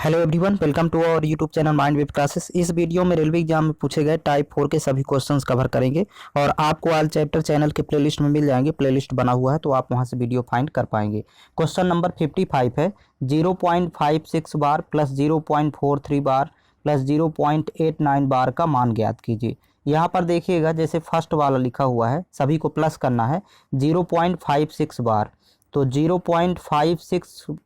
Hello everyone, welcome to our YouTube channel mind web classes. इस video में railway exam में पूछे गए टाइप 4 के सभी क्वेश्चंस कवर करेंगे और आपको ऑल चैप्टर चैनल के प्लेलिस्ट में मिल जाएंगे। प्लेलिस्ट बना हुआ है तो आप वहां से वीडियो फाइंड कर पाएंगे। क्वेश्चन नंबर 55 है 0.56 बार प्लस 0.43 बार प्लस 0.89 बार का मान ज्ञात कीजिए। यहाँ पर देखिएगा, जैसे फर्स्ट वाला लिखा हुआ है सभी को प्लस करना है 0.56 बार, तो 0.56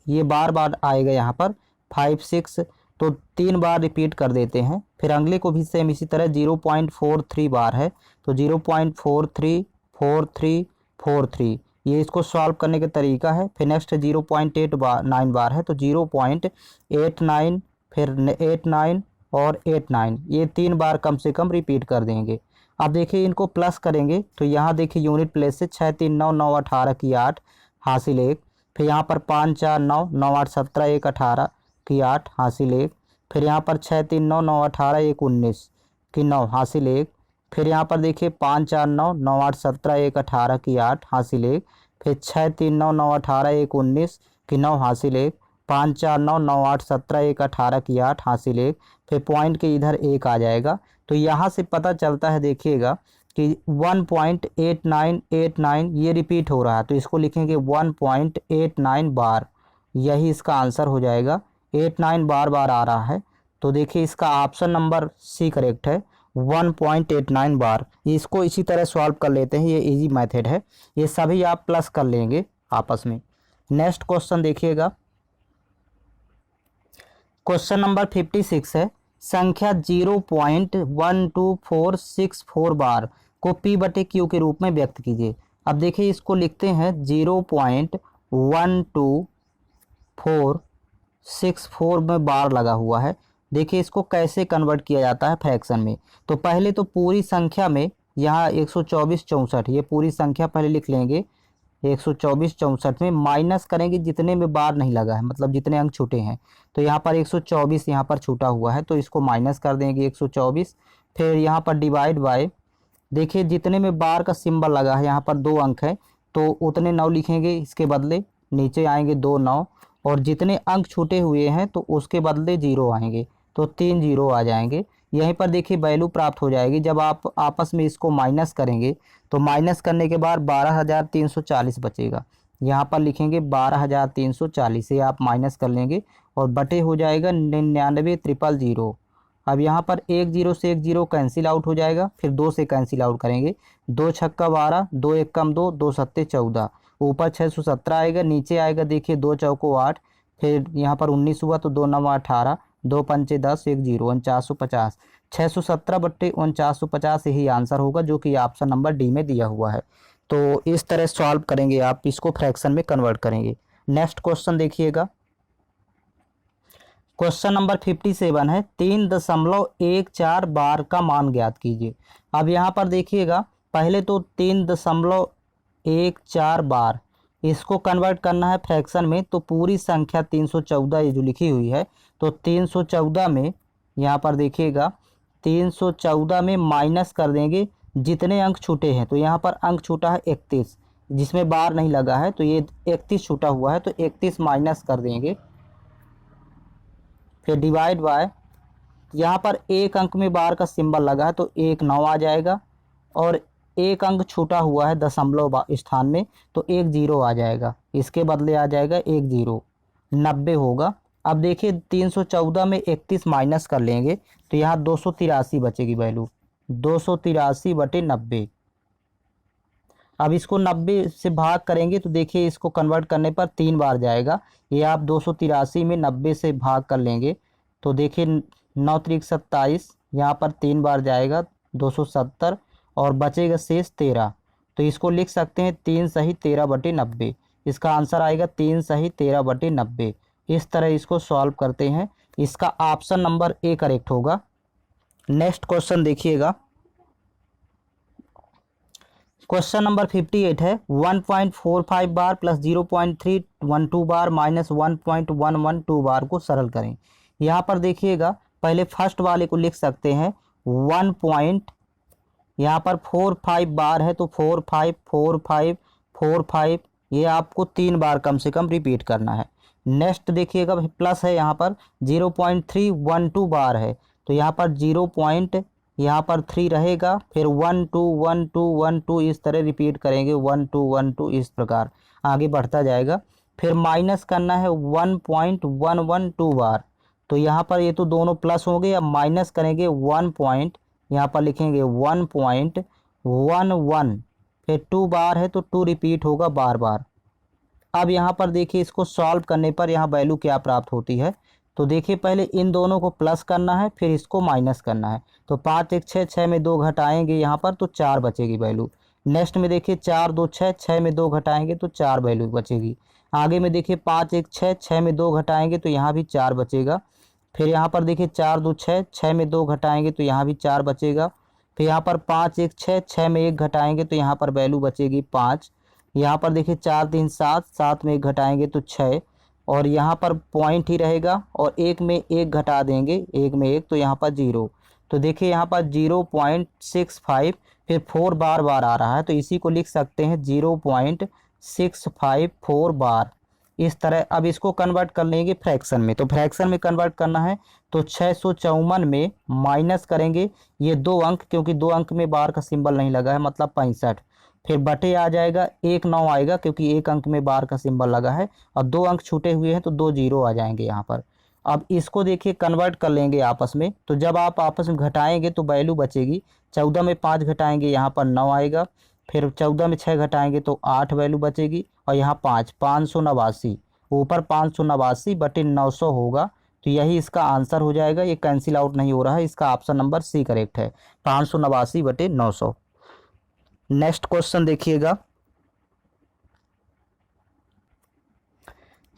ये बार बार आएगा यहाँ पर 56, तो 3 बार रिपीट कर देते हैं। फिर अगले को भी सेम इसी तरह 0.43 बार है तो 0.434343, ये इसको सॉल्व करने का तरीका है। फिर नेक्स्ट 0.89 बार है तो 0.89, फिर 89 और 89, ये 3 बार कम से कम रिपीट कर देंगे। अब देखिए इनको प्लस करेंगे तो यहाँ देखिए यूनिट प्लेस से 6 3 9 9 18 की 8 हासिल 1, फिर यहाँ पर 5 4 9 9 8 17 1 18 की 8 हासिल 1, फिर यहाँ पर 6 3 9 9 18 1 19 की 9 हासिल 1, फिर यहाँ पर देखिए 5 4 9 9 8 17 1 18 की 8 हासिल 1, फिर 6 3 9 9 18 1 19 की 9 हासिल 1, 5 4 9 9 8 17 1 18 की 8 हासिल 1, फिर पॉइंट के इधर 1 आ जाएगा। तो यहाँ से पता चलता है, देखिएगा कि 1.8989 ये रिपीट हो रहा है तो इसको लिखेंगे 1.89 बार, यही इसका आंसर हो जाएगा। 89 बार बार आ रहा है तो देखिए इसका ऑप्शन नंबर सी करेक्ट है, 1.89 बार। इसको इसी तरह सॉल्व कर लेते हैं, ये इजी मेथड है, ये सभी आप प्लस कर लेंगे आपस में। नेक्स्ट क्वेश्चन देखिएगा, क्वेश्चन नंबर 56 है संख्या 0.12464 बार को P बटे Q के रूप में व्यक्त कीजिए। अब देखिए इसको लिखते हैं 0.12464 में बार लगा हुआ है। देखिए इसको कैसे कन्वर्ट किया जाता है फ्रैक्शन में। तो पहले तो पूरी संख्या में यहाँ 124 64, ये पूरी संख्या पहले लिख लेंगे। 124 64 में माइनस करेंगे जितने में बार नहीं लगा है, मतलब जितने अंक छूटे हैं। तो यहाँ पर 124 यहाँ पर छूटा हुआ है तो इसको माइनस कर देंगे 124। फिर यहाँ पर डिवाइड बाय, देखिए जितने में बार का सिंबल लगा है यहाँ पर 2 अंक है तो उतने 9 लिखेंगे, इसके बदले नीचे आएंगे 2 9, और जितने अंक छूटे हुए हैं तो उसके बदले 0 आएंगे तो 3 0 आ जाएंगे। यहीं पर देखिए वैल्यू प्राप्त हो जाएगी। जब आप आपस में इसको माइनस करेंगे तो माइनस करने के बाद 12,340 बचेगा, यहाँ पर लिखेंगे 12,340, से आप माइनस कर लेंगे और बटे हो जाएगा 99,000। अब यहाँ पर 1 0 से 1 0 कैंसिल आउट हो जाएगा, फिर 2 से कैंसिल आउट करेंगे, 2 छक्का 12, 2 एक कम 2, 2 सत्ते 14, ऊपर 617 आएगा, नीचे आएगा देखिए 2 चौको 8, फिर यहाँ पर 19 हुआ तो 2 9 18, 2 पंचे 10, 1 0 4950, 617 बट्टे 4950 यही आंसर होगा जो कि ऑप्शन नंबर डी में दिया हुआ है। तो इस तरह सॉल्व करेंगे आप, इसको फ्रैक्शन में कन्वर्ट करेंगे। नेक्स्ट क्वेश्चन देखिएगा, क्वेश्चन नंबर 57 है 3.14 बार का मान ज्ञात कीजिए। अब यहाँ पर देखिएगा पहले तो 3.14 बार, इसको कन्वर्ट करना है फ्रैक्शन में। तो पूरी संख्या 314 ये जो लिखी हुई है तो 314 में यहाँ पर देखिएगा 314 में माइनस कर देंगे जितने अंक छूटे हैं। तो यहाँ पर अंक छूटा है 31, जिसमें बार नहीं लगा है तो ये 31 छूटा हुआ है तो 31 माइनस कर देंगे। फिर डिवाइड बाय, यहाँ पर 1 अंक में बार का सिंबल लगा है तो 1 9 आ जाएगा, और 1 अंक छूटा हुआ है दशमलव स्थान में तो 1 0 आ जाएगा, इसके बदले आ जाएगा 1 0, 90 होगा। अब देखिए 314 में 31 माइनस कर लेंगे तो यहाँ 283 बचेगी वैल्यू, 283 बटे 90। अब इसको 90 से भाग करेंगे तो देखिए इसको कन्वर्ट करने पर 3 बार जाएगा, ये आप 283 में 90 से भाग कर लेंगे तो देखिए 9 त्रिक 27, यहाँ पर 3 बार जाएगा 270 और बचेगा शेष 13। तो इसको लिख सकते हैं 3 सही 13 बटे 90, इसका आंसर आएगा 3 सही 13 बटे 90। इस तरह इसको सॉल्व करते हैं, इसका ऑप्शन नंबर ए करेक्ट होगा। नेक्स्ट क्वेश्चन देखिएगा, क्वेश्चन नंबर 58 है 1.45 बार प्लस 0.312 बार माइनस 1.112 बार को सरल करें। यहाँ पर देखिएगा पहले फर्स्ट वाले को लिख सकते हैं 1 पॉइंट, यहाँ पर 45 बार है तो 45 45 45, ये आपको 3 बार कम से कम रिपीट करना है। नेक्स्ट देखिएगा प्लस है, यहाँ पर 0.312 बार है, तो यहाँ पर 0. यहाँ पर 3 रहेगा, फिर 1 2 1 2 1 2 इस तरह रिपीट करेंगे, 1 2 1 2 इस प्रकार आगे बढ़ता जाएगा। फिर माइनस करना है 1.112 बार, तो यहाँ पर ये तो दोनों प्लस होंगे, अब माइनस करेंगे 1 पॉइंट, यहाँ पर लिखेंगे 1.11, फिर 2 बार है तो 2 रिपीट होगा बार बार। अब यहाँ पर देखिए इसको सॉल्व करने पर यहाँ वैल्यू क्या प्राप्त होती है, तो देखिए पहले इन दोनों को प्लस करना है, फिर इसको माइनस करना है, तो 5 1 6, 6 में 2 घटाएंगे यहाँ पर तो 4 बचेगी वैल्यू। नेक्स्ट में देखिए 4 2 6, 6 में 2 घटाएंगे तो 4 वैल्यू बचेगी। आगे में देखिए 5 1 6, 6 में 2 घटाएंगे तो यहाँ भी 4 बचेगा। फिर यहाँ पर देखिए 4 2 6, 6 में 2 घटाएंगे तो यहाँ भी 4 बचेगा। फिर यहाँ पर 5 1 6, 6 में 1 घटाएंगे तो यहाँ पर वैल्यू बचेगी 5। यहाँ पर देखिए 4 3 7, 7 में 1 घटाएंगे तो 6, और यहाँ पर पॉइंट ही रहेगा, और 1 में 1 घटा देंगे, 1 में 1 तो यहाँ पर 0। तो देखिए यहाँ पर 0.65, फिर 4 बार बार आ रहा है, तो इसी को लिख सकते हैं 0.654 बार। इस तरह अब इसको कन्वर्ट कर लेंगे फ्रैक्शन में, तो फ्रैक्शन में कन्वर्ट करना है तो 654 में माइनस करेंगे ये 2 अंक, क्योंकि 2 अंक में बार का सिंबल नहीं लगा है, मतलब 65, फिर बटे आ जाएगा 1 9 आएगा, क्योंकि 1 अंक में बार का सिंबल लगा है, और 2 अंक छूटे हुए हैं तो 2 0 आ जाएंगे यहाँ पर। अब इसको देखिए कन्वर्ट कर लेंगे आपस में, तो जब आप आपस में घटाएंगे तो वैल्यू बचेगी, 14 में 5 घटाएंगे यहाँ पर 9 आएगा, फिर 14 में 6 घटाएंगे तो 8 वैल्यू बचेगी, और यहाँ 589, ऊपर 589 बटे 900 होगा, तो यही इसका आंसर हो जाएगा। ये कैंसिल आउट नहीं हो रहा है, इसका ऑप्शन नंबर सी करेक्ट है, 589 बटे 900। नेक्स्ट क्वेश्चन देखिएगा,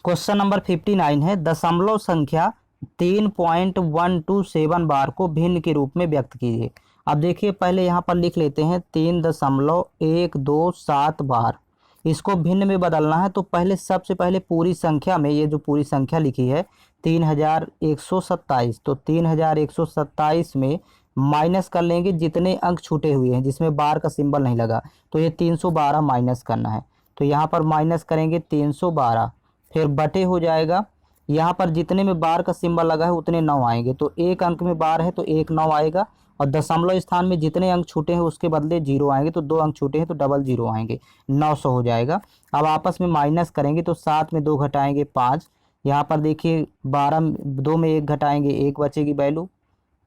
क्वेश्चन नंबर 59 है, दशमलव संख्या 3.127 बार को भिन्न के रूप में व्यक्त कीजिए। अब देखिए पहले यहाँ पर लिख लेते हैं 3.127 बार, इसको भिन्न में बदलना है, तो पहले सबसे पहले पूरी संख्या में, ये जो पूरी संख्या लिखी है 3127, तो 3127 में माइनस कर लेंगे जितने अंक छूटे हुए हैं जिसमें बार का सिंबल नहीं लगा, तो ये 312 माइनस करना है, तो यहाँ पर माइनस करेंगे 312, फिर बटे हो जाएगा, यहाँ पर जितने में बार का सिंबल लगा है उतने 9 आएंगे, तो 1 अंक में बार है तो 1 9 आएगा, और दशमलव स्थान में जितने अंक छूटे हैं उसके बदले 0 आएंगे, तो 2 अंक छूटे हैं तो डबल 0 आएंगे, 900 हो जाएगा। अब आपस में माइनस करेंगे तो 7 में 2 घटाएंगे 5, यहाँ पर देखिए 12 2 में 1 घटाएंगे 1 बचेगी वैल्यू,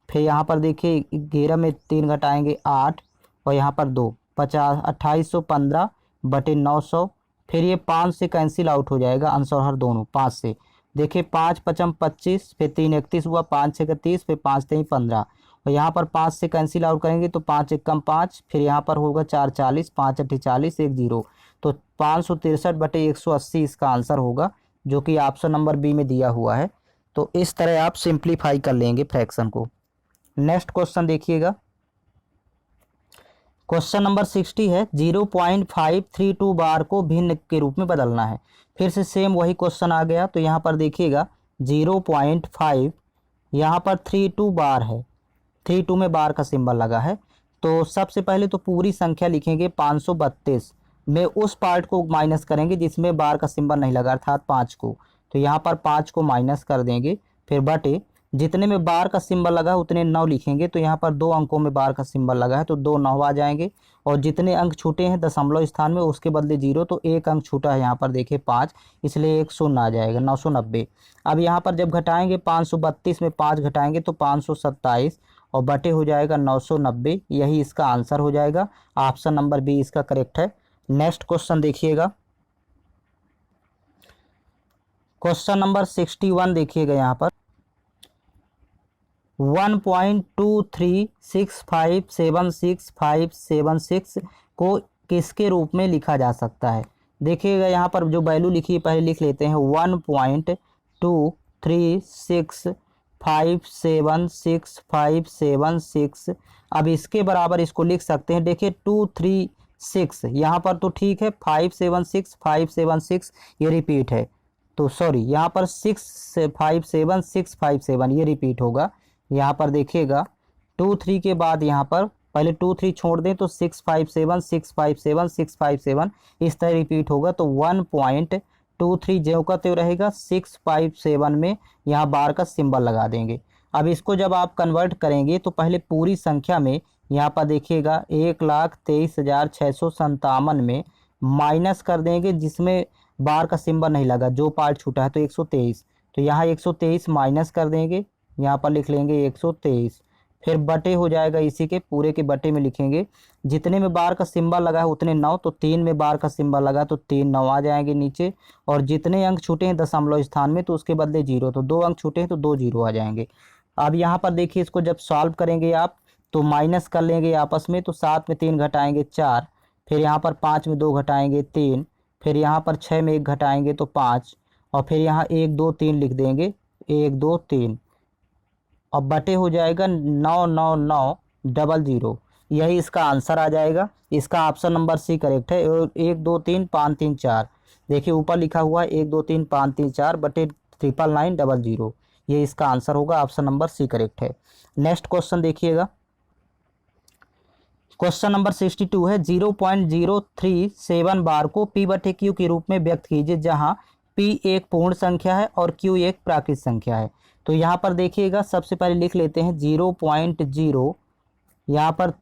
फिर यहाँ पर देखिए 11 में 3 घटाएंगे 8, और यहाँ पर 2 50 2815 बटे 900, फिर ये 5 से कैंसिल आउट हो जाएगा, अंश और हर दोनों 5 से, देखिए 5 5 25, फिर 3 31 हुआ, 5 6 30, फिर 5 3 15, और यहाँ पर 5 से कैंसिल आउट करेंगे तो 5 1 5, फिर यहाँ पर होगा 4 40, 5 8 40, 1 0, तो 563 बटे 180 इसका आंसर होगा, जो कि ऑप्शन नंबर बी में दिया हुआ है। तो इस तरह आप सिंप्लीफाई कर लेंगे फ्रैक्शन को। नेक्स्ट क्वेश्चन देखिएगा, क्वेश्चन नंबर 60 है, 0.532 बार को भिन्न के रूप में बदलना है। फिर से सेम वही क्वेश्चन आ गया, तो यहाँ पर देखिएगा 0.5, यहाँ पर 32 बार है, 32 में बार का सिंबल लगा है, तो सबसे पहले तो पूरी संख्या लिखेंगे 532 में उस पार्ट को माइनस करेंगे जिसमें बार का सिंबल नहीं लगा, अर्थात 5 को, तो यहाँ पर 5 को माइनस कर देंगे, फिर बटे जितने में बार का सिंबल लगा है उतने 9 लिखेंगे, तो यहाँ पर 2 अंकों में बार का सिंबल लगा है तो 2 9 आ जाएंगे, और जितने अंक छूटे हैं दशमलव स्थान में उसके बदले 0, तो 1 अंक छूटा है यहाँ पर देखिए 5, इसलिए 1 शून्य आ जाएगा, 990। अब यहाँ पर जब घटाएंगे 532 में 5 घटाएंगे तो 527, और बटे हो जाएगा 990, यही इसका आंसर हो जाएगा, ऑप्शन नंबर बी इसका करेक्ट है। नेक्स्ट क्वेश्चन देखिएगा, क्वेश्चन नंबर 61 देखिएगा, यहाँ पर 1.236576576 को किसके रूप में लिखा जा सकता है। देखिएगा यहाँ पर जो वैल्यू लिखी है पहले लिख लेते हैं, 1.236576576, अब इसके बराबर इसको लिख सकते हैं, देखिए 236, यहाँ पर तो ठीक है, 576 ये रिपीट है, तो सॉरी यहाँ पर 657657 ये रिपीट होगा, यहाँ पर देखिएगा 2 3 के बाद यहाँ पर पहले 2 3 छोड़ दें तो 657 657 657 इस तरह रिपीट होगा, तो 1.2365765 23 ज्यों का त्यों रहेगा। 657 में यहाँ बार का सिंबल लगा देंगे। अब इसको जब आप कन्वर्ट करेंगे तो पहले पूरी संख्या में यहाँ पर देखिएगा 1,23,657 में माइनस कर देंगे जिसमें बार का सिंबल नहीं लगा, जो पार्ट छूटा है, तो 123। तो यहाँ 123 माइनस कर देंगे, यहाँ पर लिख लेंगे 123। फिर बटे हो जाएगा, इसी के पूरे के बटे में लिखेंगे जितने में बार का सिंबल लगा है उतने 9, तो 3 में बार का सिंबल लगा तो 3 9 आ जाएंगे नीचे। और जितने अंक छूटे हैं दशमलव स्थान में तो उसके बदले 0, तो 2 अंक छूटे हैं तो 2 0 आ जाएंगे। अब यहाँ पर देखिए इसको जब सॉल्व करेंगे आप तो माइनस कर लेंगे आपस में, तो 7 में 3 घटाएंगे 4, फिर यहाँ पर 5 में 2 घटाएंगे 3, फिर यहाँ पर 6 में 1 घटाएंगे तो 5, और फिर यहाँ 1 2 3 लिख देंगे, 1 2 3। अब बटे हो जाएगा 9 9 9 00। यही इसका आंसर आ जाएगा। इसका ऑप्शन नंबर सी करेक्ट है। 1 2 3 5 3 4, देखिए ऊपर लिखा हुआ है 1 2 3 5 3 4 बटे 99900। ये इसका आंसर होगा, ऑप्शन नंबर सी करेक्ट है। नेक्स्ट क्वेश्चन देखिएगा, क्वेश्चन नंबर 62 है 0.037 बार को P बटे Q के रूप में व्यक्त कीजिए जहां P एक पूर्ण संख्या है और Q एक प्राकृत संख्या है। तो यहाँ पर देखिएगा सबसे पहले लिख लेते हैं 0.0, यहाँ पर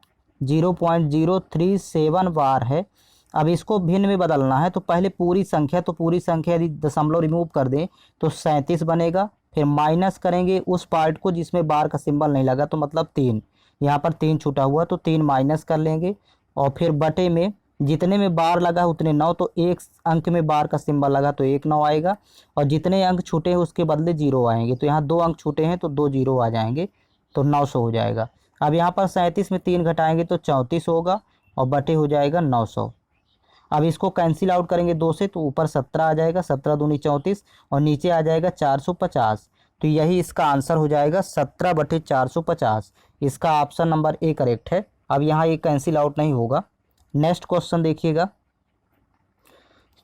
0.037 बार है। अब इसको भिन्न में बदलना है तो पहले पूरी संख्या, तो पूरी संख्या यदि दशमलव रिमूव कर दें तो 37 बनेगा। फिर माइनस करेंगे उस पार्ट को जिसमें बार का सिंबल नहीं लगा, तो मतलब 3, यहाँ पर 3 छूटा हुआ तो 3 माइनस कर लेंगे। और फिर बटे में जितने में बार लगा उतने 9, तो एक अंक में बार का सिंबल लगा तो 1 9 आएगा, और जितने अंक छूटे हैं उसके बदले 0 आएंगे। तो यहाँ 2 अंक छूटे हैं तो 2 0 आ जाएंगे, तो 900 हो जाएगा। अब यहाँ पर 37 में 3 घटाएंगे तो 34 होगा, और बटे हो जाएगा 900। अब इसको कैंसिल आउट करेंगे 2 से तो ऊपर 17 आ जाएगा, 17 दूनी 34, और नीचे आ जाएगा 450। तो यही इसका आंसर हो जाएगा 17 बटे 450। इसका ऑप्शन नंबर ए करेक्ट है। अब यहाँ ये कैंसिल आउट नहीं होगा। नेक्स्ट क्वेश्चन देखिएगा,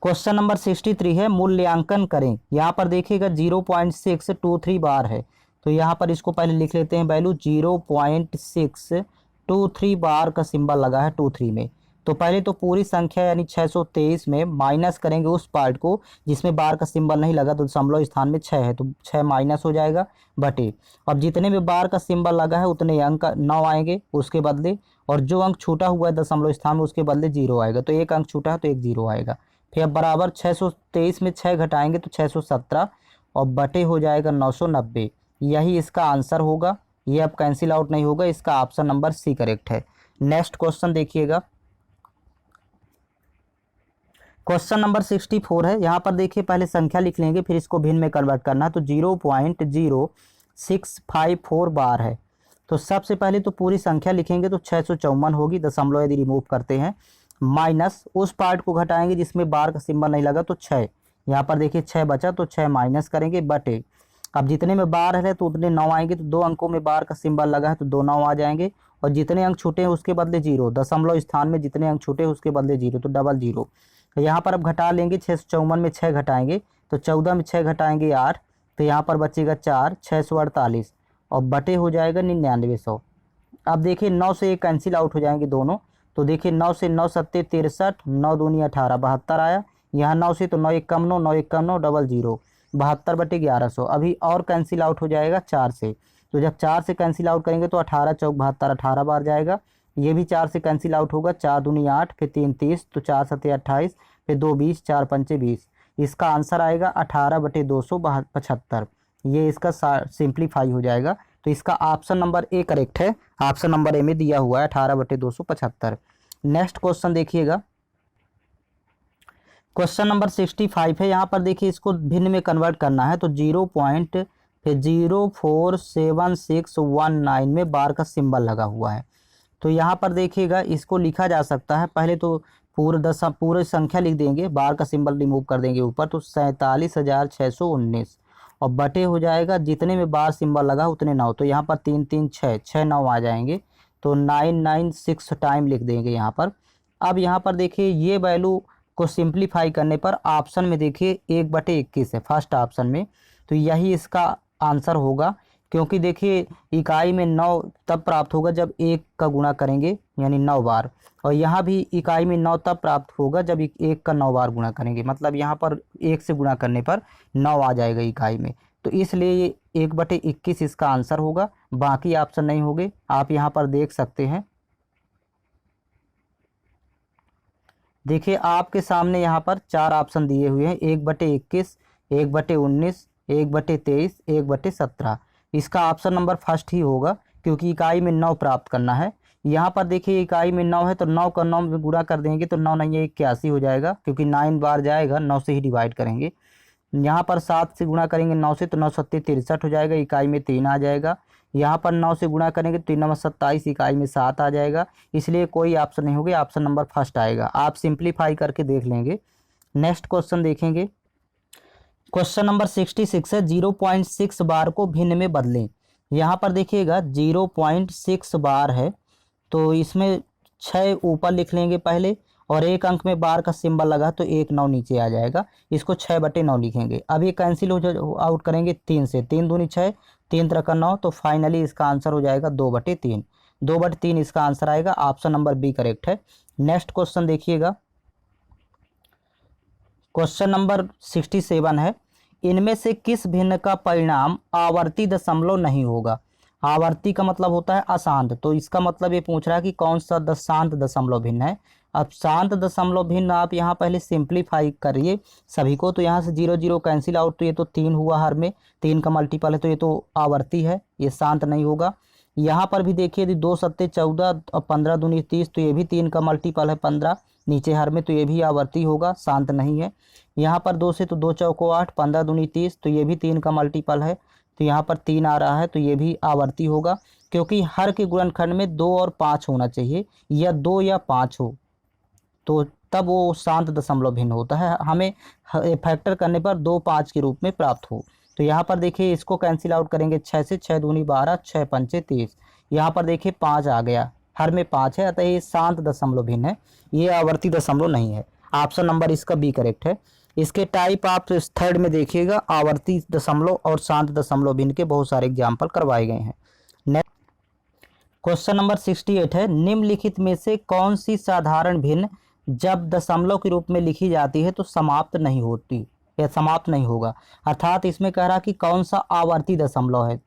क्वेश्चन नंबर 63 है मूल्यांकन करें। यहाँ पर देखिएगा 0.623 बार है, तो यहाँ पर इसको पहले लिख लेते हैं वैल्यू 0.623 बार का सिंबल लगा है 23 में। तो पहले तो पूरी संख्या यानी 623 में माइनस करेंगे उस पार्ट को जिसमें बार का सिंबल नहीं लगा, तो दशमलव स्थान में 6 है तो 6 माइनस हो जाएगा बटे। अब जितने में बार का सिंबल लगा है उतने अंक 9 आएंगे उसके बदले, और जो अंक छूटा हुआ है दशमलव स्थान में उसके बदले 0 आएगा, तो एक अंक छूटा है तो एक 0 आएगा। फिर अब बराबर 623 में 6 घटाएंगे तो 617, और बटे हो जाएगा 990। यही इसका आंसर होगा। ये अब कैंसिल आउट नहीं होगा, इसका ऑप्शन नंबर सी करेक्ट है। नेक्स्ट क्वेश्चन देखिएगा, क्वेश्चन नंबर 64 है। यहाँ पर देखिए पहले संख्या लिख लेंगे फिर इसको भिन्न में कन्वर्ट करना है। तो 0.0654 बार है, तो सबसे पहले तो पूरी संख्या लिखेंगे तो 654 होगी, दशमलव यदि रिमूव करते हैं, माइनस उस पार्ट को घटाएंगे जिसमें बार का सिंबल नहीं लगा तो 6, यहाँ पर देखिए 6 बचा तो 6 माइनस करेंगे बटे। अब जितने में बार है तो उतने 9 आएंगे, तो 2 अंकों में बार का सिंबल लगा है तो 2 9 आ जाएंगे, और जितने अंक छूटे हैं उसके बदले 0, दशमलव स्थान में जितने अंक छूटे हैं उसके बदले 0, तो डबल 0। यहाँ पर अब घटा लेंगे, 654 में 6 घटाएंगे तो 14 में 6 घटाएंगे 8, तो यहाँ पर बचेगा 4, 648, और बटे हो जाएगा 9900। अब देखिए 9 से 1 कैंसिल आउट हो जाएंगे दोनों, तो देखिए 9 से 9 सत्ते 63, 9 दूनी 18, 72 आया। यहाँ 9 से तो 9 1 कम 9, 9 1 कम 9, डबल 0, 72 बटे 1100। अभी और कैंसिल आउट हो जाएगा 4 से, तो जब 4 से कैंसिल आउट करेंगे तो 18 चौक 72, 18 बार जाएगा। ये भी 4 से कैंसिल आउट होगा, 4 दूनी 8, फिर 3 30, तो 4 सत्ते 28, फिर 2 20, 4 पंचे 20। इसका आंसर आएगा 18 बटे 275। ये इसका सिंप्लीफाई हो जाएगा, तो इसका ऑप्शन नंबर ए करेक्ट है। ऑप्शन नंबर ए में दिया हुआ है 18 बटे 275। नेक्स्ट क्वेश्चन देखिएगा, क्वेश्चन नंबर 65 है। यहाँ पर देखिए इसको भिन्न में कन्वर्ट करना है, तो 0.04761 में बार का सिंबल लगा हुआ है। तो यहाँ पर देखिएगा इसको लिखा जा सकता है, पहले तो पूरे संख्या लिख देंगे, बार का सिंबल रिमूव कर देंगे ऊपर, तो 47,619, और बटे हो जाएगा जितने में बार सिंबल लगा उतने 9, तो यहाँ पर 3 3 6 6 9 आ जाएंगे, तो 996 टाइम लिख देंगे यहाँ पर। अब यहाँ पर देखिए ये वैल्यू को सिंप्लीफाई करने पर ऑप्शन में देखिए 1 बटे 21 है फर्स्ट ऑप्शन में, तो यही इसका आंसर होगा। क्योंकि देखिए इकाई में 9 तब प्राप्त होगा जब 1 का गुणा करेंगे यानी 9 बार। और यहाँ भी इकाई में 9 तब प्राप्त होगा जब 1 का 9 बार गुणा करेंगे, मतलब यहाँ पर 1 से गुणा करने पर 9 आ जाएगा इकाई में। तो इसलिए ये 1/21 इसका आंसर होगा, बाकी ऑप्शन नहीं होंगे। आप यहाँ पर देख सकते हैं, देखिए आपके सामने यहाँ पर 4 ऑप्शन दिए हुए हैं, 1/21, 1/19, 1/23, 1/17। इसका ऑप्शन नंबर फर्स्ट ही होगा, क्योंकि इकाई में 9 प्राप्त करना है। यहाँ पर देखिए इकाई में 9 है, तो 9 का 9 में गुणा कर देंगे तो 9 नहीं है 81 हो जाएगा, क्योंकि 9 बार जाएगा, 9 से ही डिवाइड करेंगे। यहाँ पर 7 से गुणा करेंगे 9 से, तो 9 7 63 हो जाएगा, इकाई में 3 आ जाएगा। यहाँ पर 9 से गुणा करेंगे तो 3 9 27, इकाई में 7 आ जाएगा। इसलिए कोई ऑप्शन नहीं होगा, ऑप्शन नंबर फर्स्ट आएगा। आप सिंप्लीफाई करके देख लेंगे। नेक्स्ट क्वेश्चन देखेंगे, क्वेश्चन नंबर 66 है, 0.6 बार को भिन्न में बदलें। यहाँ पर देखिएगा 0.6 बार है, तो इसमें 6 ऊपर लिख लेंगे पहले, और 1 अंक में बार का सिंबल लगा तो 1 9 नीचे आ जाएगा, इसको 6/9 लिखेंगे। अब ये कैंसिल हो आउट करेंगे 3 से, 3 दूनी 6, 3 3 का 9, तो फाइनली इसका आंसर हो जाएगा 2/3। 2/3 इसका आंसर आएगा, ऑप्शन नंबर बी करेक्ट है। नेक्स्ट क्वेश्चन देखिएगा, क्वेश्चन नंबर 67 है, इनमें से किस भिन्न का परिणाम आवर्ती दशमलव नहीं होगा। आवर्ती का मतलब होता है अशांत, तो इसका मतलब ये पूछ रहा है कि कौन सा शांत दशमलव भिन्न है। अब शांत दशमलव भिन्न आप यहाँ पहले सिंप्लीफाई करिए सभी को, तो यहाँ से 0 0 कैंसिल आउट, तो ये तो 3 हुआ हर में, 3 का मल्टीपल है, तो ये तो आवर्ती है, ये शांत नहीं होगा। यहाँ पर भी देखिए यदि 2 7 14 और 15 दूनी 30, तो ये भी 3 का मल्टीपल है 15 नीचे हर में, तो ये भी आवर्ती होगा, शांत नहीं है। यहाँ पर 2 से तो 2 चौको 8, 15 दूनी 30, तो ये भी 3 का मल्टीपल है, तो यहाँ पर 3 आ रहा है, तो ये भी आवर्ती होगा, क्योंकि हर के गुणनखंड में 2 और 5 होना चाहिए, या 2 या 5 हो, तो तब वो शांत दशमलव भिन्न होता है, हमें फैक्टर करने पर 2 5 के रूप में प्राप्त हो। तो यहाँ पर देखिए इसको कैंसिल आउट करेंगे 6 से, 6 दूनी 12, 6 पंचे 30, यहाँ पर देखिए 5 आ गया, हर में 5 है, अतः ये शांत दशमलव भिन्न है, ये आवर्ती दशमलव नहीं है। ऑप्शन नंबर इसका बी करेक्ट है। इसके टाइप आप थर्ड में देखिएगा, आवर्ती दशमलव और शांत दशमलव भिन्न के बहुत सारे एग्जाम्पल करवाए गए हैं। नेक्स्ट क्वेश्चन नंबर 68 है, निम्नलिखित में से कौन सी साधारण भिन्न जब दशमलव के रूप में लिखी जाती है तो समाप्त नहीं होती या समाप्त नहीं होगा। अर्थात इसमें कह रहा कि कौन सा आवर्ती दशमलव है,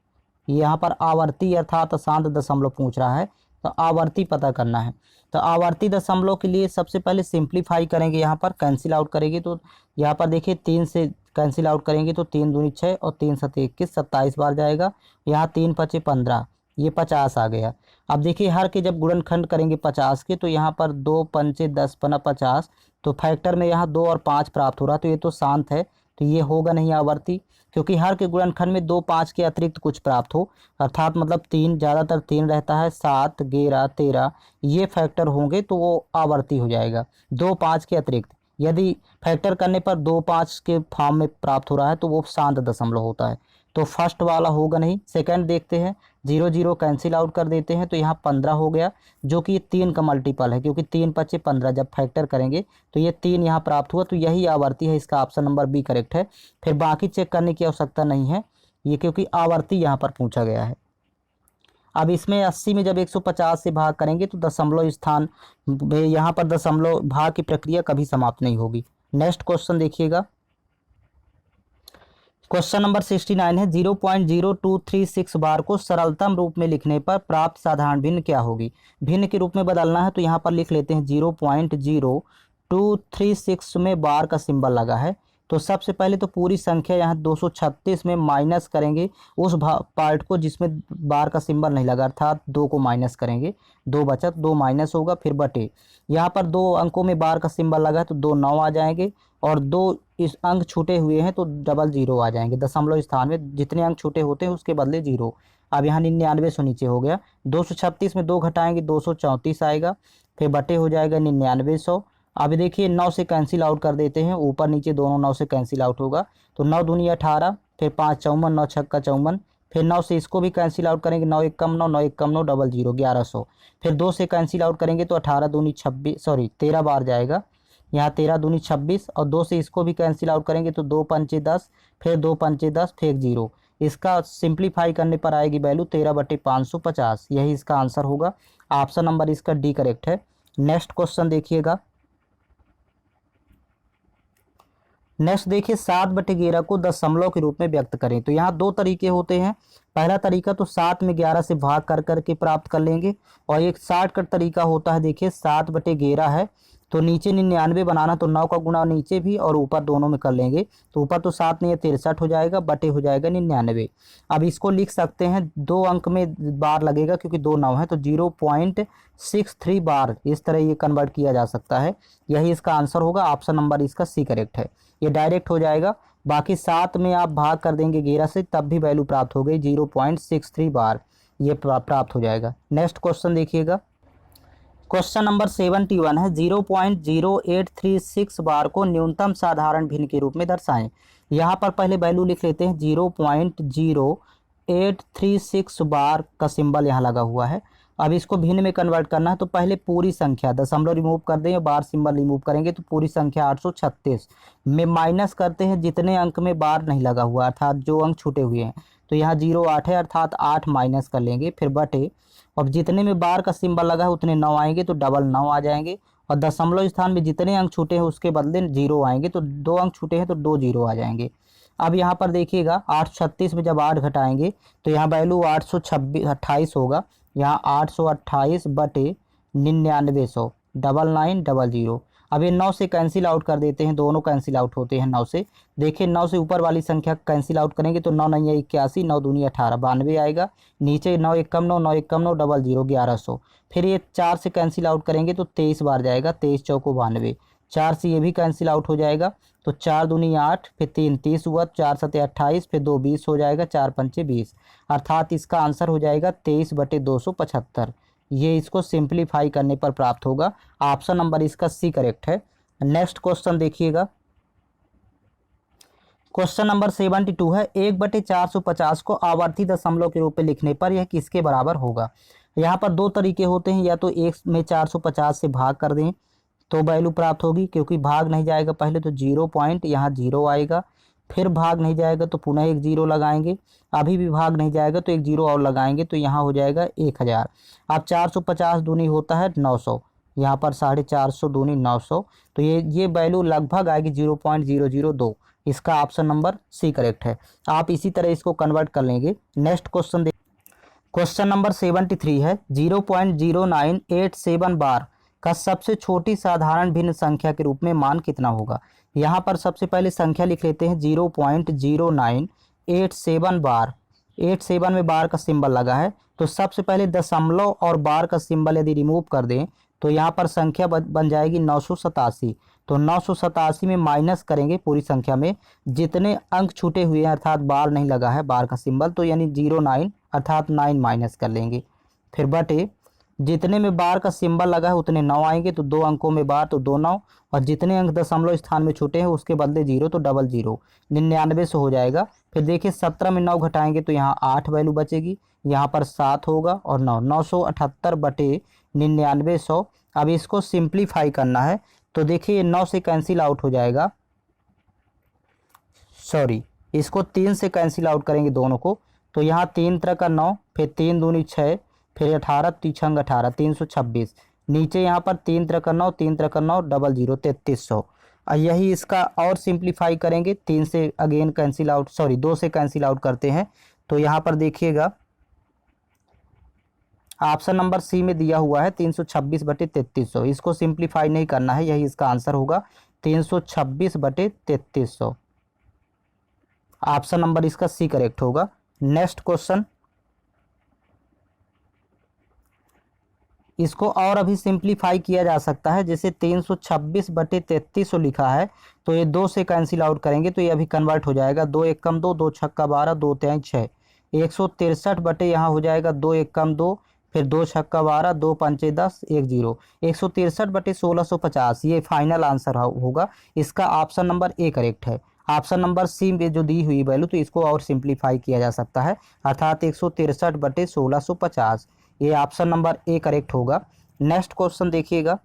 यहाँ पर आवर्ती अर्थात शांत दशमलव पूछ रहा है, तो आवर्ती पता करना है। तो आवर्ती दशमलव के लिए सबसे पहले सिंप्लीफाई करेंगे, यहाँ पर कैंसिल आउट करेंगे, तो यहाँ पर देखिए 3 से कैंसिल आउट करेंगे तो 3 दूनी 6 और 3 7 21, 27 बार जाएगा, यहाँ 3 5 15, ये 50 आ गया। अब देखिए हर के जब गुणनखंड करेंगे 50 के, तो यहाँ पर 2 पंचे 10 पना 50, तो फैक्टर में यहाँ 2 और 5 प्राप्त हो रहा, तो ये तो शांत है, तो ये होगा नहीं आवर्ती, क्योंकि हर के गुणनखंड में 2 5 के अतिरिक्त कुछ प्राप्त हो, अर्थात मतलब 3, ज़्यादातर 3 रहता है, 7 11 13, ये फैक्टर होंगे तो वो आवर्ती हो जाएगा। 2 5 के अतिरिक्त यदि फैक्टर करने पर 2 5 के फॉर्म में प्राप्त हो रहा है तो वो शांत दशमलव होता है, तो फर्स्ट वाला होगा नहीं। सेकंड देखते हैं, 0 0 कैंसिल आउट कर देते हैं, तो यहाँ 15 हो गया, जो कि 3 का मल्टीपल है, क्योंकि 3 5 15 जब फैक्टर करेंगे तो ये 3 यहाँ प्राप्त हुआ, तो यही आवर्ती है, इसका ऑप्शन नंबर बी करेक्ट है। फिर बाकी चेक करने की आवश्यकता नहीं है, ये क्योंकि आवर्ती यहाँ पर पूछा गया है। अब इसमें 80 में जब 150 से भाग करेंगे तो दशमलव स्थान, यहाँ पर दशमलव भाग की प्रक्रिया कभी समाप्त नहीं होगी। नेक्स्ट क्वेश्चन देखिएगा, क्वेश्चन नंबर 69 है, 0.0236 बार को सरलतम रूप में लिखने पर प्राप्त साधारण भिन्न क्या होगी। भिन्न के रूप में बदलना है, तो यहाँ पर लिख लेते हैं 0.0236 में बार का सिंबल लगा है, तो सबसे पहले तो पूरी संख्या यहाँ 236 में माइनस करेंगे उस पार्ट को जिसमें बार का सिंबल नहीं लगा, अर्थात 2 को माइनस करेंगे, 2 बचत 2 माइनस होगा, फिर बटे, यहाँ पर 2 अंकों में बार का सिंबल लगा है तो 2 9 आ जाएंगे, और 2 इस अंक छूटे हुए हैं तो डबल 0 आ जाएंगे। दशमलव स्थान में जितने अंक छूटे होते हैं उसके बदले 0। अब यहाँ 99 नीचे हो गया, 236 में 2 घटाएंगे 234 आएगा, फिर बटे हो जाएगा 9900। अब देखिए 9 से कैंसिल आउट कर देते हैं, ऊपर नीचे दोनों 9 से कैंसिल आउट होगा, तो 9 दूनी 18, फिर 5 54, 9 छक्का 54, फिर 9 से इसको भी कैंसिल आउट करेंगे, 9 1 कम 9, 9 1 कम 9, डबल 0 1100, फिर 2 से कैंसिल आउट करेंगे तो 18 दूनी 26, सॉरी 13 बार जाएगा, यहाँ 13 दूनी 26, और 2 से इसको भी कैंसिल आउट करेंगे तो 2 पंचे 10, फिर 2 पंचे 10, फिर 0, इसका सिंप्लीफाई करने पर आएगी वैल्यू 13/550, यही इसका आंसर होगा। ऑप्शन नंबर इसका डी करेक्ट है। नेक्स्ट क्वेश्चन देखिएगा। नेक्स्ट देखिए 7/11 को दशमलव के रूप में व्यक्त करें। तो यहाँ दो तरीके होते हैं। पहला तरीका तो 7 में 11 से भाग कर करके प्राप्त कर लेंगे, और एक शॉर्टकट तरीका होता है। देखिए 7/11 है तो नीचे 99 बनाना, तो 9 का गुणा नीचे भी और ऊपर दोनों में कर लेंगे। तो ऊपर तो 7 नहीं है 63 हो जाएगा, बटे हो जाएगा 99। अब इसको लिख सकते हैं, 2 अंक में बार लगेगा क्योंकि 2 9 है, तो 0.63 बार इस तरह ये कन्वर्ट किया जा सकता है। यही इसका आंसर होगा। ऑप्शन नंबर इसका सी करेक्ट है। ये डायरेक्ट हो जाएगा। बाकी 7 में आप भाग कर देंगे 11 से, तब भी वैल्यू प्राप्त हो गई 0.63 बार, ये प्राप्त हो जाएगा। नेक्स्ट क्वेश्चन देखिएगा। क्वेश्चन नंबर 71 है 0.0836 बार को न्यूनतम साधारण भिन्न के रूप में दर्शाएं। यहाँ पर पहले वैल्यू लिख लेते हैं। 0.0836 बार का सिंबल यहाँ लगा हुआ है। अब इसको भिन्न में कन्वर्ट करना है, तो पहले पूरी संख्या, दशमलव रिमूव कर दें, बार सिंबल रिमूव करेंगे तो पूरी संख्या 836 में माइनस करते हैं जितने अंक में बार नहीं लगा हुआ, अर्थात जो अंक छूटे हुए हैं। तो यहाँ 08 है, अर्थात 8 माइनस कर लेंगे, फिर बटे, और जितने में बार का सिंबल लगा है उतने 9 आएंगे, तो डबल 9 आ जाएंगे। और दशमलव स्थान में जितने अंक छूटे हैं उसके बदले 0 आएंगे, तो 2 अंक छूटे हैं तो 2 0 आ जाएंगे। अब यहाँ पर देखिएगा 836 में जब 8 घटाएंगे तो यहाँ वैल्यू 828 होगा। यहाँ 828 बटे 9900, 9900। अब ये 9 से कैंसिल आउट कर देते हैं, दोनों कैंसिल आउट होते हैं 9 से। देखिए 9 से ऊपर वाली संख्या कैंसिल आउट करेंगे तो 9 नहीं है 81, 9 दूनी 18, 92 आएगा। नीचे 9 1 कम 9, 9 1 कम 9, 00, 1100। फिर ये 4 से कैंसिल आउट करेंगे तो 23 बार जाएगा, 23 चौको 92। 4 से ये भी कैंसिल आउट हो जाएगा, तो 4 दूनी 8, फिर 3 30 हुआ, 4 सते 28, फिर 2 20 हो जाएगा, 4 पंचे 20, अर्थात इसका आंसर हो जाएगा 23/275। ये इसको सिंप्लीफाई करने पर प्राप्त होगा। ऑप्शन नंबर इसका सी करेक्ट है। नेक्स्ट क्वेश्चन देखिएगा। क्वेश्चन नंबर 72 है 1/450 को आवर्ती दशमलव के रूप में लिखने पर यह किसके बराबर होगा। यहाँ पर दो तरीके होते हैं, या तो 1 में 450 से भाग कर दें तो वैल्यू प्राप्त होगी, क्योंकि भाग नहीं जाएगा पहले तो 0 पॉइंट यहाँ 0 आएगा, फिर भाग नहीं जाएगा तो पुनः एक 0 लगाएंगे, अभी भी भाग नहीं जाएगा तो एक 0 और लगाएंगे, तो यहाँ हो जाएगा 1000। अब 450 दूनी होता है 900, यहाँ पर 450 दूनी 900, तो ये वैल्यू लगभग आएगी 0.002। इसका ऑप्शन नंबर सी करेक्ट है। आप इसी तरह इसको कन्वर्ट कर लेंगे। नेक्स्ट क्वेश्चन देख, क्वेश्चन नंबर 73 है 0.0987 बार का सबसे छोटी साधारण भिन्न संख्या के रूप में मान कितना होगा। यहाँ पर सबसे पहले संख्या लिख लेते हैं 0.0987 बार। 87 में बार का सिंबल लगा है, तो सबसे पहले दशमलव और बार का सिंबल यदि रिमूव कर दें तो यहाँ पर संख्या बन जाएगी 987। तो 987 में माइनस करेंगे पूरी संख्या में जितने अंक छूटे हुए हैं, अर्थात बार नहीं लगा है बार का सिंबल, तो यानी 09 अर्थात 9 माइनस कर लेंगे, फिर बटे जितने में बार का सिंबल लगा है उतने 9 आएंगे, तो 2 अंकों में बार तो 2 9, और जितने अंक दशमलव स्थान में छूटे हैं उसके बदले 0 तो 00, 99 से हो जाएगा। फिर देखिए 17 में 9 घटाएंगे तो यहाँ 8 वैल्यू बचेगी, यहाँ पर 7 होगा और 9, 978 बटे 9900। अब इसको सिंप्लीफाई करना है, तो देखिए 9 से कैंसिल आउट हो जाएगा, सॉरी इसको 3 से कैंसिल आउट करेंगे दोनों को, तो यहाँ 3 तरह का 9, फिर 3 दूनी 6, फिर 18 तीछंग 18, 326। नीचे यहाँ पर 3 तरह का 9, 3 तरह का 9, 00, 3300। यही इसका और सिंप्लीफाई करेंगे, 3 से अगेन कैंसिल आउट, सॉरी 2 से कैंसिल आउट करते हैं, तो यहाँ पर देखिएगा ऑप्शन नंबर सी में दिया हुआ है 326 बटे 3300। इसको सिंप्लीफाई नहीं करना है, यही इसका आंसर होगा 326 बटे 3300। ऑप्शन नंबर इसका सी करेक्ट होगा। नेक्स्ट क्वेश्चन, इसको और अभी सिंप्लीफाई किया जा सकता है, जैसे 326 बटे 3300 लिखा है, तो ये 2 से कैंसिल आउट करेंगे तो ये अभी कन्वर्ट हो जाएगा, 2 1 कम 2, 2 छक्का 12, 2 3 6, 163 बटे यहाँ हो जाएगा 2 1 कम 2, फिर 2 छक्का 12, 2 पंचे 10, 1 0, 163 बटे 1650, ये फाइनल आंसर होगा। इसका ऑप्शन नंबर ए करेक्ट है। ऑप्शन नंबर सी में जो दी हुई वैल्यू, तो इसको और सिंप्लीफाई किया जा सकता है, अर्थात 163 बटे 1650, ये ऑप्शन नंबर ए करेक्ट होगा। नेक्स्ट क्वेश्चन देखिएगा।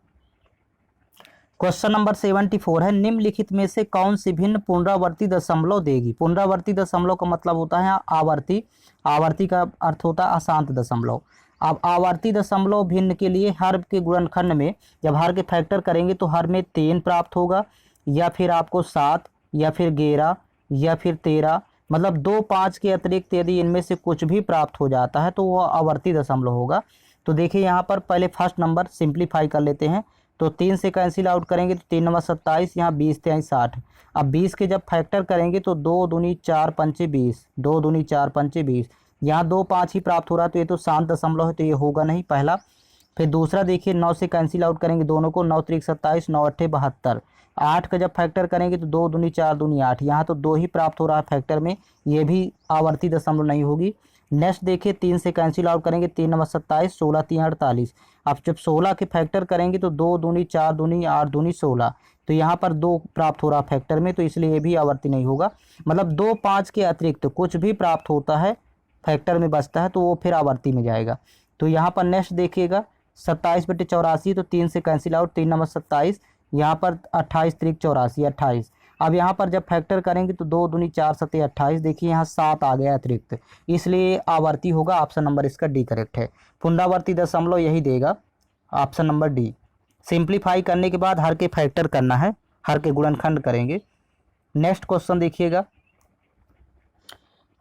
क्वेश्चन नंबर 74 है, निम्नलिखित में से कौन सी भिन्न पुनरावर्ती दशमलव देगी। पुनरावर्ती दशमलव का मतलब होता है आवर्ती, आवर्ती का अर्थ होता है अशांत दशमलव। अब आवर्ती दशमलव भिन्न के लिए हर के गुणनखंड में जब हर के फैक्टर करेंगे तो हर में 3 प्राप्त होगा, या फिर आपको 7, या फिर 11, या फिर 13, मतलब 2 5 के अतिरिक्त यदि इनमें से कुछ भी प्राप्त हो जाता है तो वह आवर्ती दशमलव होगा। तो देखिए यहाँ पर पहले फर्स्ट नंबर सिंप्लीफाई कर लेते हैं, तो 3 से कैंसिल आउट करेंगे तो 3 नंबर 27, यहाँ 20 3 60। अब 20 के जब फैक्टर करेंगे तो 2 दूनी 4 पंचे 20, 2 दूनी 4 पंचे 20, यहाँ 2 5 ही प्राप्त हो रहा है तो ये तो शांत दशमलव है, तो ये होगा नहीं पहला। फिर दूसरा देखिए 9 से कैंसिल आउट करेंगे दोनों को, 9 3 27, 9 8 72। 8 का जब फैक्टर करेंगे तो 2 दूनी 4 दूनी 8, यहाँ तो 2 ही प्राप्त हो रहा है फैक्टर में, ये भी आवर्ती दशमलव नहीं होगी। नेक्स्ट देखिए 3 से कैंसिल आउट करेंगे, 3 नंबर 27, 16 3 48। अब जब 16 के फैक्टर करेंगे तो 2 दूनी 4 दूनी 8 दूनी 16, तो यहाँ पर 2 प्राप्त हो रहा फैक्टर में, तो इसलिए ये भी आवर्ती नहीं होगा। मतलब 2 5 के अतिरिक्त कुछ भी प्राप्त होता है फैक्टर में बचता है तो वो फिर आवर्ती में जाएगा। तो यहाँ पर नेक्स्ट देखिएगा 27/84, तो 3 से कैंसिल आउट, 3 नंबर 27, यहाँ पर 28 3 84 28। अब यहाँ पर जब फैक्टर करेंगे तो 2 दूनी 4 7 28, देखिए यहाँ 7 आ गया अतिरिक्त, इसलिए आवर्ती होगा। ऑप्शन नंबर इसका डी करेक्ट है। पुनरावर्ती दशमलव यही देगा, ऑप्शन नंबर डी। सिंप्लीफाई करने के बाद हर के फैक्टर करना है, हर के गुणनखंड करेंगे। नेक्स्ट क्वेश्चन देखिएगा,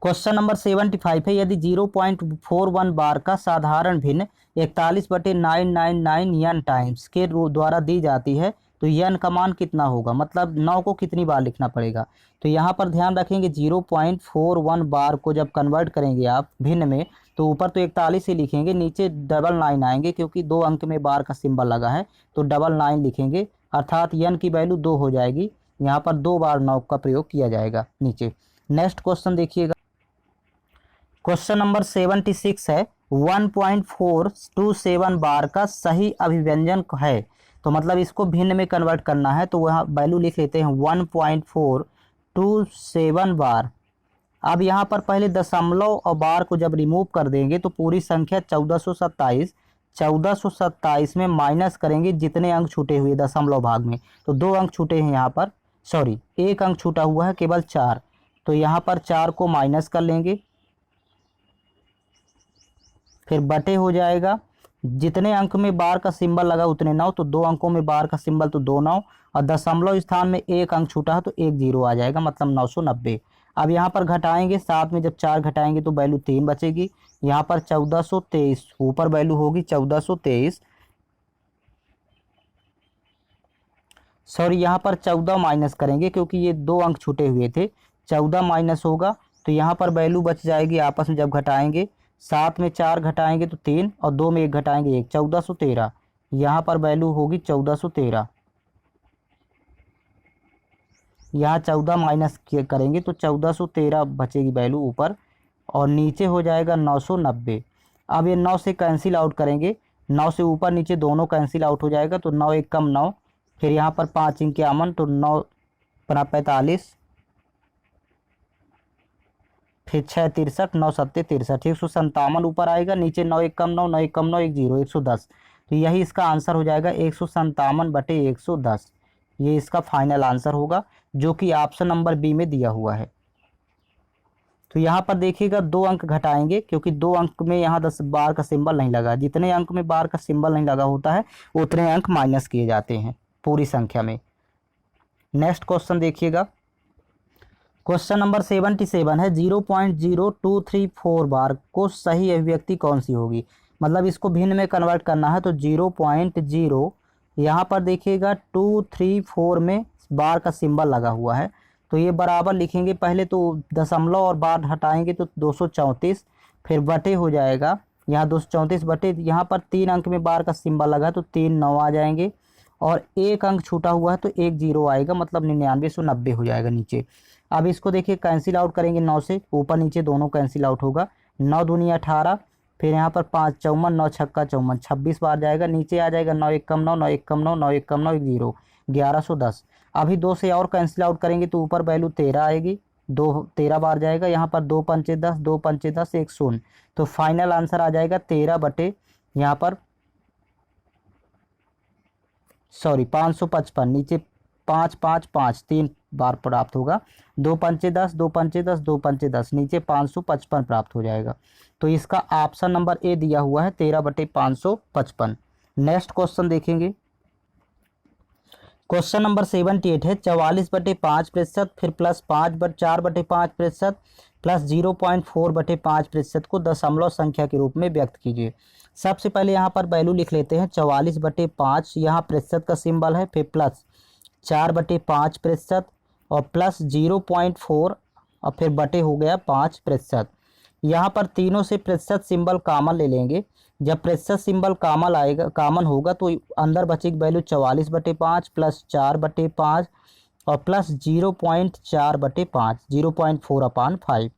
क्वेश्चन नंबर 75 है, यदि 0.41 बार का साधारण भिन्न 41/999 यन टाइम्स के द्वारा दी जाती है तो यन का मान कितना होगा, मतलब 9 को कितनी बार लिखना पड़ेगा। तो यहाँ पर ध्यान रखेंगे 0.41 बार को जब कन्वर्ट करेंगे आप भिन्न में तो ऊपर तो 41 ही लिखेंगे, नीचे 99 आएंगे, क्योंकि 2 अंक में बार का सिंबल लगा है तो 99 लिखेंगे, अर्थात यन की वैल्यू 2 हो जाएगी। यहाँ पर 2 बार 9 का प्रयोग किया जाएगा नीचे। नेक्स्ट क्वेश्चन देखिएगा, क्वेश्चन नंबर 76 है, 1.427 बार का सही अभिव्यंजन है। तो मतलब इसको भिन्न में कन्वर्ट करना है तो वहाँ वैल्यू लिख लेते हैं 1.427 बार। अब यहाँ पर पहले दशमलव और बार को जब रिमूव कर देंगे तो पूरी संख्या 1427, 1427 में माइनस करेंगे जितने अंक छूटे हुए दशमलव भाग में, तो 2 अंक छूटे हैं यहाँ पर, सॉरी 1 अंक छूटा हुआ है केवल 4, तो यहाँ पर 4 को माइनस कर लेंगे, फिर बटे हो जाएगा जितने अंक में बार का सिंबल लगा उतने 9, तो 2 अंकों में बार का सिंबल तो 2 9, और दशमलव स्थान में 1 अंक छूटा है तो 1 0 आ जाएगा, मतलब 990। अब यहाँ पर घटाएंगे, साथ में जब 4 घटाएंगे तो वैल्यू 3 बचेगी, यहाँ पर 1423 ऊपर वैल्यू होगी 1423, सॉरी यहाँ पर 14 माइनस करेंगे क्योंकि ये 2 अंक छूटे हुए थे, 14 माइनस होगा तो यहाँ पर वैल्यू बच जाएगी, आपस में जब घटाएंगे 7 में 4 घटाएंगे तो 3 और 2 में 1 घटाएंगे 1, 1413, यहाँ पर वैल्यू होगी 1413, यहाँ 14 माइनस करेंगे तो 1413 बचेगी वैल्यू ऊपर, और नीचे हो जाएगा 990। अब ये 9 से कैंसिल आउट करेंगे, 9 से ऊपर नीचे दोनों कैंसिल आउट हो जाएगा, तो 9 1 कम 9, फिर यहाँ पर 5 51, तो 9 45, फिर 6 63, 9 7 63, 157 ऊपर आएगा, नीचे 9 1 कम 9, 9 1 कम 9 1 0, 110। तो यही इसका आंसर हो जाएगा 157/110, ये इसका फाइनल आंसर होगा जो कि ऑप्शन नंबर बी में दिया हुआ है। तो यहाँ पर देखिएगा 2 अंक घटाएंगे क्योंकि 2 अंक में यहाँ 10 बार का सिंबल नहीं लगा, जितने अंक में बार का सिंबल नहीं लगा होता है उतने अंक माइनस किए जाते हैं पूरी संख्या में। नेक्स्ट क्वेश्चन देखिएगा, क्वेश्चन नंबर 77 है, 0.0234 बार को सही अभिव्यक्ति कौन सी होगी, मतलब इसको भिन्न में कन्वर्ट करना है तो 0.0 यहाँ पर देखिएगा 234 में बार का सिंबल लगा हुआ है तो ये बराबर लिखेंगे, पहले तो दशमलव और बार हटाएंगे तो 234, फिर बटे हो जाएगा, यहाँ 234 बटे, यहाँ पर 3 अंक में बार का सिंबल लगा तो 3 9 आ जाएंगे, और 1 अंक छूटा हुआ है तो 1 0 आएगा, मतलब 9990 हो जाएगा नीचे। अब इसको देखिए कैंसिल आउट करेंगे 9 से, ऊपर नीचे दोनों कैंसिल आउट होगा, 9 दूनी 18, फिर यहाँ पर 5 54, 9 छक्का 54, 26 बार जाएगा, नीचे आ जाएगा 9 1 कम 9, 9 1 कम 9, 9 1 कम 9 1 0, 1110। अभी 2 से और कैंसिल आउट करेंगे तो ऊपर वैल्यू 13 आएगी, 2 13 बार जाएगा, यहाँ पर 2 पंचे 10, 2 पंचे 10, 1 शून्य, तो फाइनल आंसर आ जाएगा 13 बटे यहाँ पर सॉरी 555, नीचे 555 3 बार प्राप्त होगा, 2 पंचे 10, 2 पंचे 10, 2 पंचे 10, नीचे 555 प्राप्त हो जाएगा। तो इसका ऑप्शन नंबर ए दिया हुआ है 13/555। नेक्स्ट क्वेश्चन देखेंगे, क्वेश्चन नंबर 78 है 44/5%, फिर प्लस 4/5% प्लस 0.4/5% को दशमलव संख्या के रूप में व्यक्त कीजिए। सबसे पहले यहाँ पर वैल्यू लिख लेते हैं 44/5, यहाँ प्रतिशत का सिंबल है, फिर प्लस 4/5% और प्लस 0.4 और फिर बटे हो गया 5%। यहाँ पर तीनों से प्रतिशत सिंबल कॉमन ले लेंगे। जब प्रतिशत सिंबल कॉमन होगा तो अंदर बचेगी वैल्यू 44/5 प्लस 4/5 और प्लस 0.4/5, 0.4/5।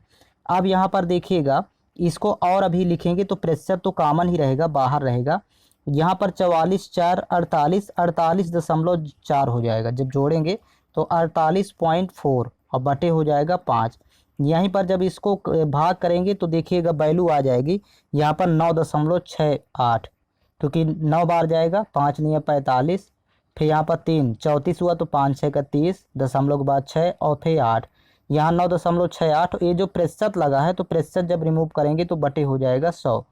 अब यहाँ पर देखिएगा, इसको और अभी लिखेंगे तो प्रतिशत तो कॉमन ही रहेगा, बाहर रहेगा। यहाँ पर 44 4 48, 48.4 हो जाएगा। जब जोड़ेंगे तो 48.4 और बटे हो जाएगा 5। यहीं पर जब इसको भाग करेंगे तो देखिएगा वैल्यू आ जाएगी यहाँ पर 9.68, क्योंकि 9 बार जाएगा, 5 नहीं है 45, फिर यहाँ पर 3 34 हुआ तो 5 6 का 30, दशमलव के बाद 6 और फिर 8, यहाँ 9.68। ये जो प्रतिशत लगा है तो प्रतिशत जब रिमूव करेंगे तो बटे हो जाएगा 100।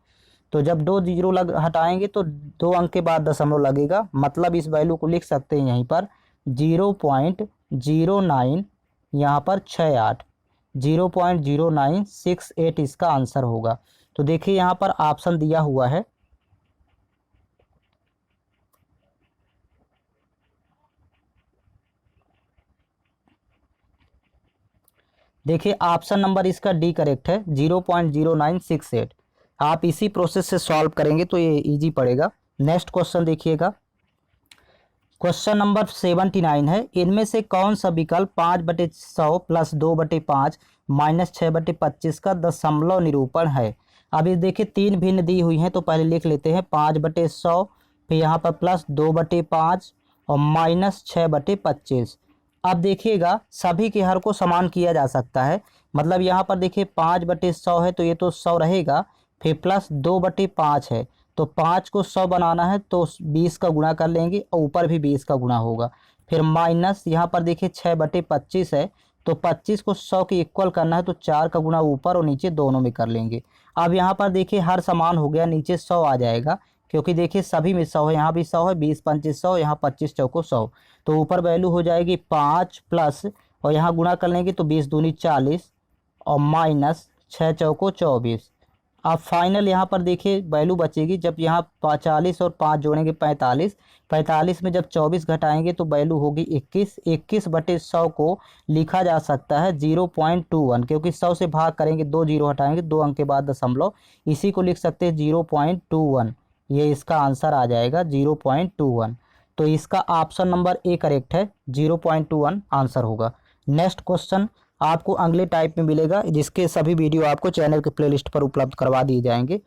तो जब 2 जीरो हटाएंगे तो 2 अंक के बाद दशमलव लगेगा, मतलब इस वैल्यू को लिख सकते हैं यहीं पर 0.09 यहाँ पर 68, 0.0968 इसका आंसर होगा। तो देखिए यहाँ पर ऑप्शन दिया हुआ है, देखिए ऑप्शन नंबर इसका डी करेक्ट है, 0.0968। आप इसी प्रोसेस से सॉल्व करेंगे तो ये इजी पड़ेगा। नेक्स्ट क्वेश्चन देखिएगा, क्वेश्चन नंबर 79 है, इनमें से कौन सा विकल्प 5/100 प्लस 2/5 माइनस 6/25 का दशमलव निरूपण है। अब ये देखिए 3 भिन्न दी हुई हैं, तो पहले लिख लेते हैं 5/100, फिर यहाँ पर प्लस 2/5 और माइनस 6/25। अब देखिएगा सभी के हर को समान किया जा सकता है, मतलब यहाँ पर देखिए 5/100 है तो ये तो 100 रहेगा, फिर प्लस 2/5 है तो 5 को 100 बनाना है तो 20 का गुणा कर लेंगे और ऊपर भी 20 का गुणा होगा, फिर माइनस यहाँ पर देखिए 6/25 है तो 25 को 100 के इक्वल करना है तो 4 का गुणा ऊपर और नीचे दोनों में कर लेंगे। अब यहाँ पर देखिए हर समान हो गया, नीचे 100 आ जाएगा, क्योंकि देखिए सभी में 100 है, यहाँ भी 100 है, 20 पंचे 100, यहाँ 25 चौको 100, तो ऊपर वैल्यू हो जाएगी 5 प्लस और यहाँ गुणा कर लेंगे तो 20 दूनी 40 और माइनस 6 चौको 24। अब फाइनल यहाँ पर देखिए वैल्यू बचेगी, जब यहाँ 40 और 5 जोड़ेंगे 45, 45 में जब 24 घटाएंगे तो वैल्यू होगी 21। 21/100 को लिखा जा सकता है 0.21, क्योंकि 100 से भाग करेंगे 2 जीरो हटाएंगे 2 अंक के बाद दशमलव, इसी को लिख सकते हैं 0.21। ये इसका आंसर आ जाएगा 0.21। तो इसका ऑप्शन नंबर ए करेक्ट है, 0.21 आंसर होगा। नेक्स्ट क्वेश्चन आपको अगले टाइप में मिलेगा, जिसके सभी वीडियो आपको चैनल के प्लेलिस्ट पर उपलब्ध करवा दिए जाएंगे।